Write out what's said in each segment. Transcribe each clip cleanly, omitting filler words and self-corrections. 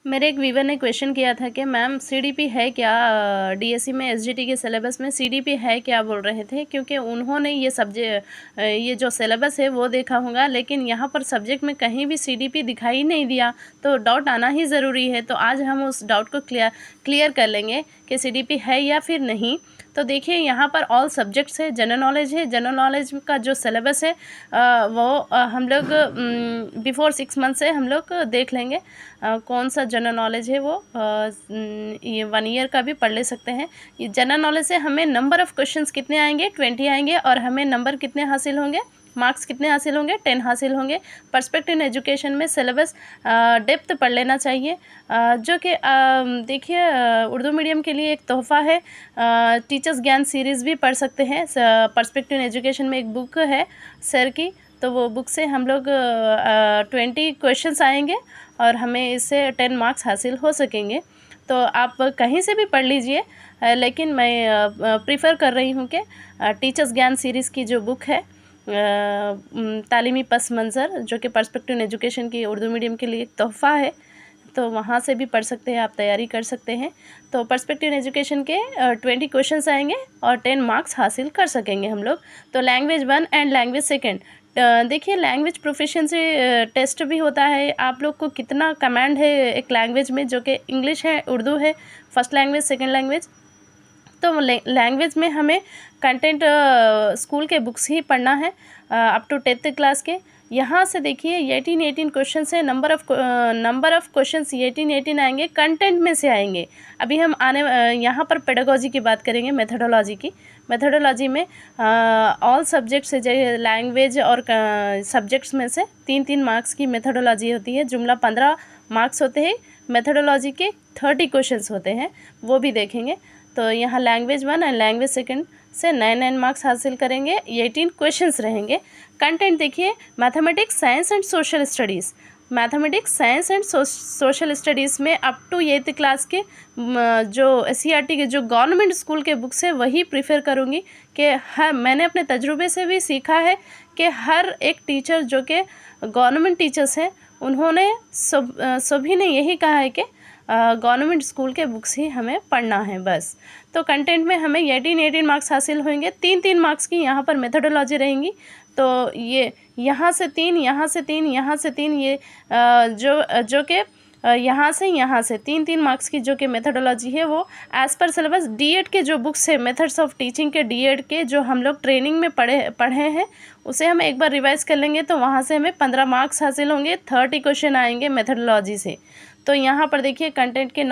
मेरे एक व्यूवर ने क्वेश्चन किया था कि मैम सीडीपी है क्या, डीएससी में एसजीटी के सिलेबस में सीडीपी है क्या बोल रहे थे, क्योंकि उन्होंने ये जो सिलेबस है वो देखा होगा, लेकिन यहाँ पर सब्जेक्ट में कहीं भी सीडीपी दिखाई नहीं दिया, तो डाउट आना ही ज़रूरी है। तो आज हम उस डाउट को क्लियर कर लेंगे कि सीडीपी है या फिर नहीं। तो देखिए यहाँ पर ऑल सब्जेक्ट्स है, जनरल नॉलेज है। जनरल नॉलेज का जो सिलेबस है वो हम लोग बिफोर 6 मंथ से हम लोग देख लेंगे कौन सा जनरल नॉलेज है वो ये 1 ईयर का भी पढ़ ले सकते हैं। ये जनरल नॉलेज से हमें नंबर ऑफ़ क्वेश्चंस कितने आएंगे, 20 आएंगे, और हमें नंबर कितने हासिल होंगे, मार्क्स कितने हासिल होंगे, 10 हासिल होंगे। पर्सपेक्टिव इन एजुकेशन में सिलेबस डेप्थ पढ़ लेना चाहिए, जो कि देखिए उर्दू मीडियम के लिए एक तोहफ़ा है। टीचर्स ज्ञान सीरीज़ भी पढ़ सकते हैं। पर्सपेक्टिव इन एजुकेशन में एक बुक है सर की, तो वो बुक से हम लोग 20 क्वेश्चंस आएंगे और हमें इससे 10 मार्क्स हासिल हो सकेंगे। तो आप कहीं से भी पढ़ लीजिए, लेकिन मैं प्रीफर कर रही हूँ कि टीचर्स ज्ञान सीरीज़ की जो बुक है तालीमी पस मंज़र, जो कि पर्सपेक्टिव इन एजुकेशन की उर्दू मीडियम के लिए एक तोहफ़ा है, तो वहाँ से भी पढ़ सकते हैं, आप तैयारी कर सकते हैं। तो पर्सपेक्टिव इन एजुकेशन के 20 क्वेश्चंस आएंगे और 10 मार्क्स हासिल कर सकेंगे हम लोग। तो लैंग्वेज 1 एंड लैंग्वेज 2, देखिए लैंग्वेज प्रोफिशिएंसी टेस्ट भी होता है। आप लोग को कितना कमांड है एक लैंग्वेज में, जो कि इंग्लिश है, उर्दू है, फर्स्ट लैंग्वेज, सेकंड लैंग्वेज। तो लैंग्वेज में हमें कंटेंट स्कूल के बुक्स ही पढ़ना है अप टू 10th क्लास के। यहाँ से देखिए 18 क्वेश्चन है, नंबर ऑफ़ क्वेश्चन 18 आएंगे, कंटेंट में से आएंगे। अभी हम यहाँ पर पेडागोजी की बात करेंगे, मेथडोलॉजी की। मेथडोलॉजी में ऑल सब्जेक्ट्स से लैंग्वेज और सब्जेक्ट्स में से 3-3 मार्क्स की मेथडोलॉजी होती है। जुमला 15 मार्क्स होते हैं, मेथडोलॉजी के 30 क्वेश्चंस होते हैं, वो भी देखेंगे। तो यहाँ लैंग्वेज 1 एंड लैंग्वेज 2 से 9 मार्क्स हासिल करेंगे, 18 क्वेश्चंस रहेंगे। कंटेंट देखिए mathematics, science and social studies. Mathematics, science and social studies में अप टू 8th क्लास के जो SCERT के जो गवर्नमेंट स्कूल के बुक्स है वही प्रीफर करूँगी। कि मैंने अपने तजुर्बे से भी सीखा है कि हर एक टीचर जो कि गवर्नमेंट टीचर्स हैं, उन्होंने सभी ने यही कहा है कि गवर्नमेंट स्कूल के बुक्स ही हमें पढ़ना है बस। तो कंटेंट में हमें 18 मार्क्स हासिल होंगे। 3-3 मार्क्स की यहाँ पर मेथडोलॉजी रहेंगी। तो ये यहाँ से 3, यहाँ से 3, यहाँ से 3, ये जो कि यहाँ से 3-3 मार्क्स की जो कि मेथडोलॉजी है वो एज़ पर सिलेबस डीएड के जो बुक्स है, मेथड्स ऑफ टीचिंग के डीएड के जो हम लोग ट्रेनिंग में पढ़े हैं, उसे हम एक बार रिवाइज़ कर लेंगे तो वहाँ से हमें 15 मार्क्स हासिल होंगे, 30 क्वेश्चन आएंगे मेथडोलॉजी से। तो यहाँ पर देखिए कंटेंट के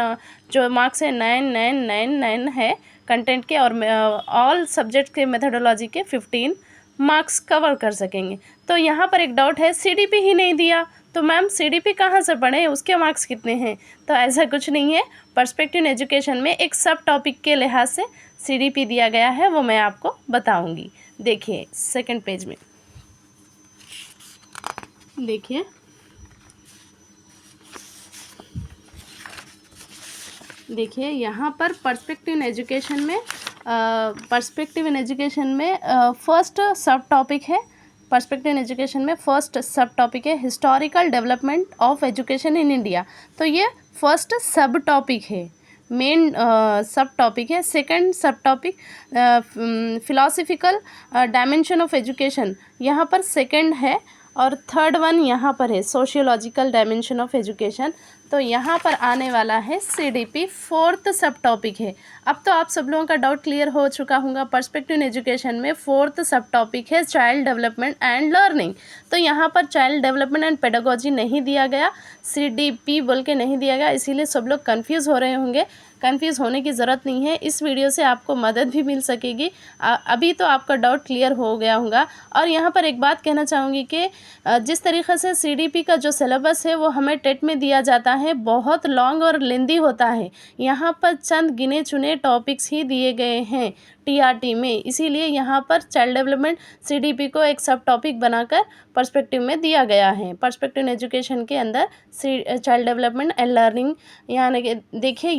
जो मार्क्स है 9 है कंटेंट के, और ऑल सब्जेक्ट के मेथडोलॉजी के 15 मार्क्स कवर कर सकेंगे। तो यहाँ पर एक डाउट है, सीडीपी ही नहीं दिया तो मैम सीडीपी कहाँ से पढ़ें, उसके मार्क्स कितने हैं? तो ऐसा कुछ नहीं है। पर्सपेक्टिव इन एजुकेशन में एक सब टॉपिक के लिहाज से सीडीपी दिया गया है, वो मैं आपको बताऊँगी। देखिए सेकंड पेज में देखिए यहाँ पर पर्सपेक्टिव इन एजुकेशन में फर्स्ट सब टॉपिक है। पर्सपेक्टिव इन एजुकेशन में फर्स्ट सब टॉपिक है historical development of education in India. तो ये फर्स्ट सब टॉपिक है, मेन सब टॉपिक है। सेकंड सब topic philosophical dimension of education, यहाँ पर सेकंड है। और थर्ड वन यहाँ पर है सोशियोलॉजिकल डायमेंशन ऑफ एजुकेशन। तो यहाँ पर आने वाला है सीडीपी, फोर्थ सब टॉपिक है। अब तो आप सब लोगों का डाउट क्लियर हो चुका होगा। पर्सपेक्टिव इन एजुकेशन में फोर्थ सब टॉपिक है चाइल्ड डेवलपमेंट एंड लर्निंग। तो यहाँ पर चाइल्ड डेवलपमेंट एंड पेडागोजी नहीं दिया गया, सीडीपी बोल के नहीं दिया गया, इसीलिए सब लोग कंफ्यूज हो रहे होंगे। कंफ्यूज होने की ज़रूरत नहीं है, इस वीडियो से आपको मदद भी मिल सकेगी। अभी तो आपका डाउट क्लियर हो गया होगा। और यहाँ पर एक बात कहना चाहूँगी कि जिस तरीक़े से सीडीपी का जो सिलेबस है वो हमें टेट में दिया जाता है, बहुत लॉन्ग और लेंदी होता है। यहाँ पर चंद गिने चुने टॉपिक्स ही दिए गए हैं टीआरटी में, इसीलिए यहाँ पर चाइल्ड डेवलपमेंट सीडीपी को एक सब टॉपिक बनाकर पर्सपेक्टिव में दिया गया है। पर्सपेक्टिव इन एजुकेशन के अंदर चाइल्ड डेवलपमेंट एंड लर्निंग, यानी कि देखिए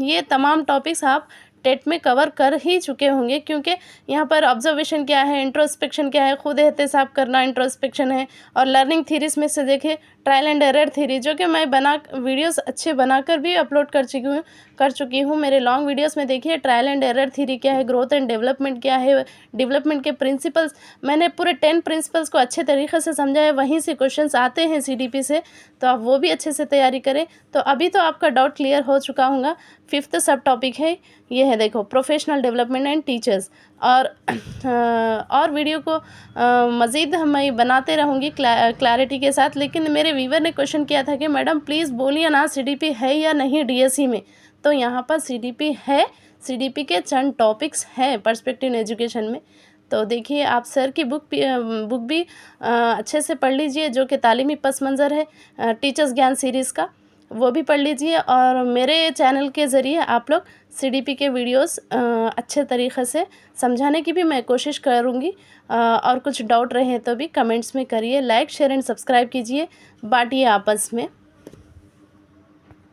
ये तमाम टॉपिक्स आप टेट में कवर कर ही चुके होंगे, क्योंकि यहाँ पर ऑब्जर्वेशन क्या है, इंट्रोस्पेक्शन क्या है, खुद एहतसाब करना इंट्रोस्पेक्शन है। और लर्निंग थीरीज में से देखिए ट्रायल एंड एरर थ्योरी, जो कि मैं वीडियोस अच्छे बनाकर भी अपलोड कर चुकी हूँ। मेरे लॉन्ग वीडियोस में देखिए ट्रायल एंड एरर थ्योरी क्या है, ग्रोथ एंड डेवलपमेंट क्या है, डेवलपमेंट के प्रिंसिपल्स, मैंने पूरे 10 प्रिंसिपल्स को अच्छे तरीके से समझा है। वहीं से क्वेश्चंस आते हैं CDP से, तो आप वो भी अच्छे से तैयारी करें। तो अभी तो आपका डाउट क्लियर हो चुका होगा। 5th सब टॉपिक है, ये है देखो, प्रोफेशनल डेवलपमेंट एंड टीचर्स। और वीडियो को मज़ीद मैं बनाते रहूँगी क्लैरिटी के साथ। लेकिन मेरे व्यूवर ने क्वेश्चन किया था कि मैडम प्लीज़ बोलिए ना CDP है या नहीं DSE में। तो यहाँ पर CDP है, CDP के चंद टॉपिक्स हैं पर्सपेक्टिव एजुकेशन में। तो देखिए आप सर की बुक भी अच्छे से पढ़ लीजिए, जो कि तालीमी पस मंज़र है टीचर्स ज्ञान सीरीज़ का, वो भी पढ़ लीजिए। और मेरे चैनल के ज़रिए आप लोग CDP के वीडियोस अच्छे तरीक़े से समझाने की भी मैं कोशिश करूँगी। और कुछ डाउट रहे तो भी कमेंट्स में करिए। लाइक शेयर एंड सब्सक्राइब कीजिए, बांटिए आपस में।